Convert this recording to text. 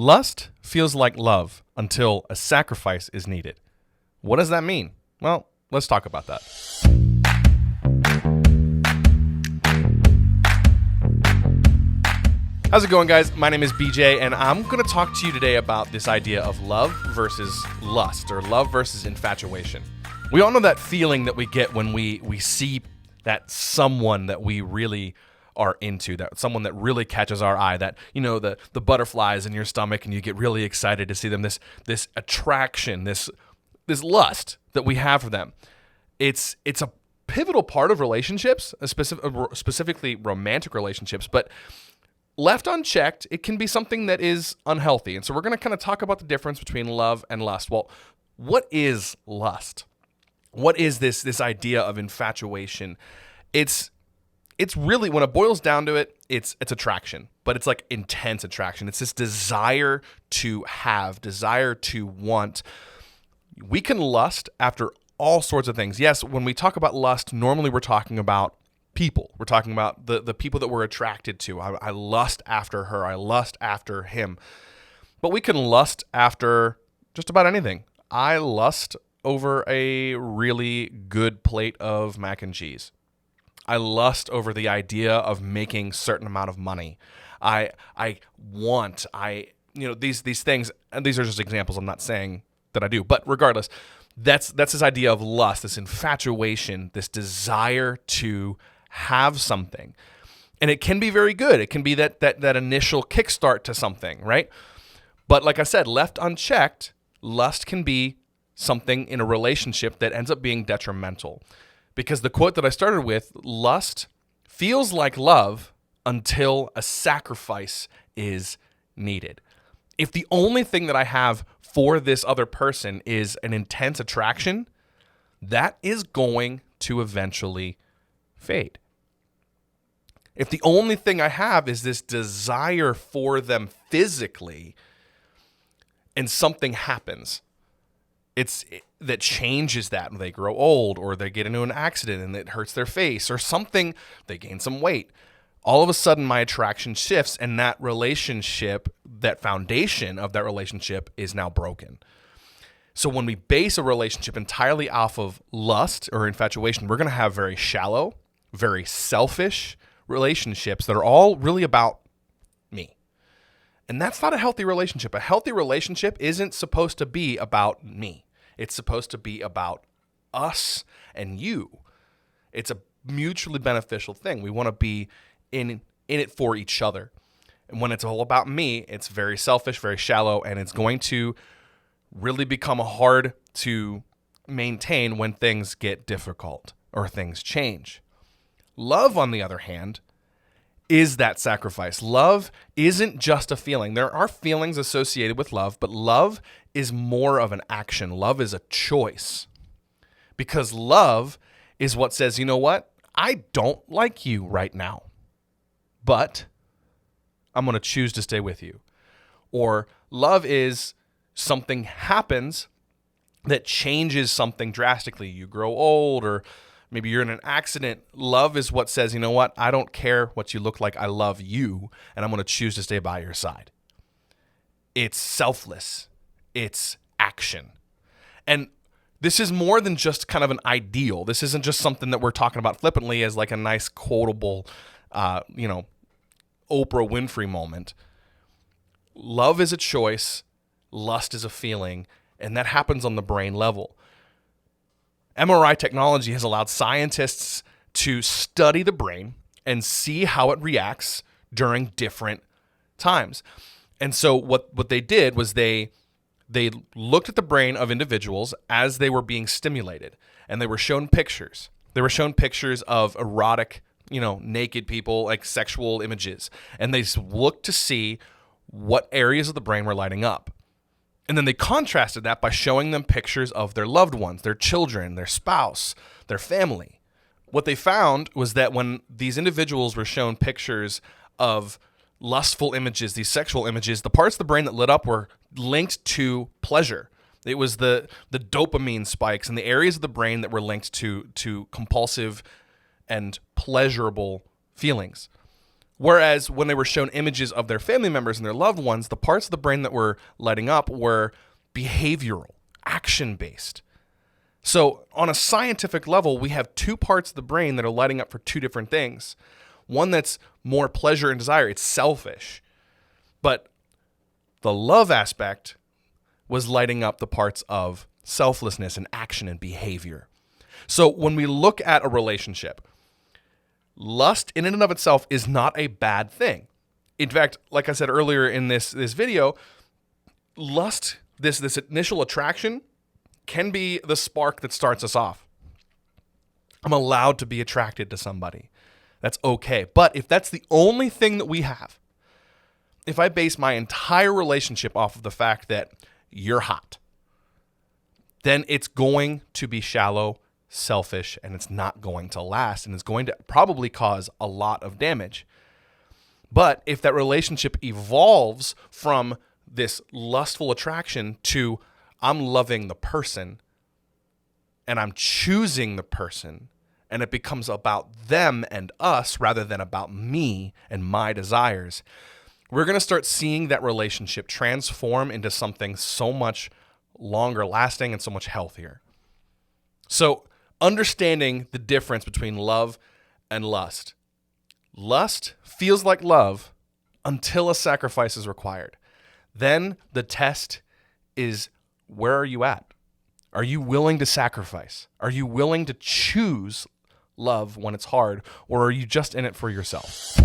Lust feels like love until a sacrifice is needed. What does that mean? Well, let's talk about that. How's it going, guys? My name is BJ, and I'm going to talk to you today about this idea of love versus lust, or love versus infatuation. We all know that feeling that we get when we see that someone that we really are into, that someone that really catches our eye, that, you know, the butterflies in your stomach and you get really excited to see them, this attraction, this lust that we have for them. It's a pivotal part of relationships, specifically romantic relationships, but left unchecked, it can be something that is unhealthy. And so we're going to kind of talk about the difference between love and lust. Well, what is lust? What is this idea of infatuation? It's really, when it boils down to it, it's attraction, but it's like intense attraction. It's this desire to have, desire to want. We can lust after all sorts of things. Yes, when we talk about lust, normally we're talking about people. We're talking about the people that we're attracted to. I lust after her. I lust after him. But we can lust after just about anything. I lust over a really good plate of mac and cheese. I lust over the idea of making certain amount of money. I want these things, and these are just examples. I'm not saying that I do, but regardless, that's this idea of lust, this infatuation, this desire to have something. And it can be very good. It can be that initial kickstart to something, right? But like I said, left unchecked, lust can be something in a relationship that ends up being detrimental. Because the quote that I started with, lust feels like love until a sacrifice is needed. If the only thing that I have for this other person is an intense attraction, that is going to eventually fade. If the only thing I have is this desire for them physically, and something happens, that changes that, and they grow old, or they get into an accident and it hurts their face or something, they gain some weight, all of a sudden my attraction shifts, and that relationship, that foundation of that relationship is now broken. So when we base a relationship entirely off of lust or infatuation, we're going to have very shallow, very selfish relationships that are all really about me. And that's not a healthy relationship. A healthy relationship isn't supposed to be about me. It's supposed to be about us and you. It's a mutually beneficial thing. We want to be in it for each other. And when it's all about me, it's very selfish, very shallow, and it's going to really become hard to maintain when things get difficult or things change. Love, on the other hand, is that sacrifice. Love isn't just a feeling. There are feelings associated with love, but love is more of an action. Love is a choice. Because love is what says, you know what? I don't like you right now, but I'm going to choose to stay with you. Or love is something happens that changes something drastically. You grow old, or maybe you're in an accident. Love is what says, you know what? I don't care what you look like. I love you, and I'm going to choose to stay by your side. It's selfless. It's action. And this is more than just kind of an ideal. This isn't just something that we're talking about flippantly as like a nice quotable, Oprah Winfrey moment. Love is a choice. Lust is a feeling, and that happens on the brain level. MRI technology has allowed scientists to study the brain and see how it reacts during different times. And so what they did was they looked at the brain of individuals as they were being stimulated, and they were shown pictures. They were shown pictures of erotic, naked people, like sexual images. And they looked to see what areas of the brain were lighting up. And then they contrasted that by showing them pictures of their loved ones, their children, their spouse, their family. What they found was that when these individuals were shown pictures of lustful images, these sexual images, the parts of the brain that lit up were linked to pleasure. It was the dopamine spikes and the areas of the brain that were linked to compulsive and pleasurable feelings. Whereas when they were shown images of their family members and their loved ones, the parts of the brain that were lighting up were behavioral, action-based. So on a scientific level, we have two parts of the brain that are lighting up for two different things. One that's more pleasure and desire. It's selfish. But the love aspect was lighting up the parts of selflessness and action and behavior. So when we look at a relationship, lust in and of itself is not a bad thing. In fact, like I said earlier in this video, lust, this initial attraction, can be the spark that starts us off. I'm allowed to be attracted to somebody. That's okay. But if that's the only thing that we have, if I base my entire relationship off of the fact that you're hot, then it's going to be shallow, selfish, and it's not going to last, and it's going to probably cause a lot of damage. But if that relationship evolves from this lustful attraction to I'm loving the person and I'm choosing the person, and it becomes about them and us rather than about me and my desires, we're going to start seeing that relationship transform into something so much longer lasting and so much healthier. So understanding the difference between love and lust. Lust feels like love until a sacrifice is required. Then the test is, where are you at? Are you willing to sacrifice? Are you willing to choose love when it's hard, or are you just in it for yourself?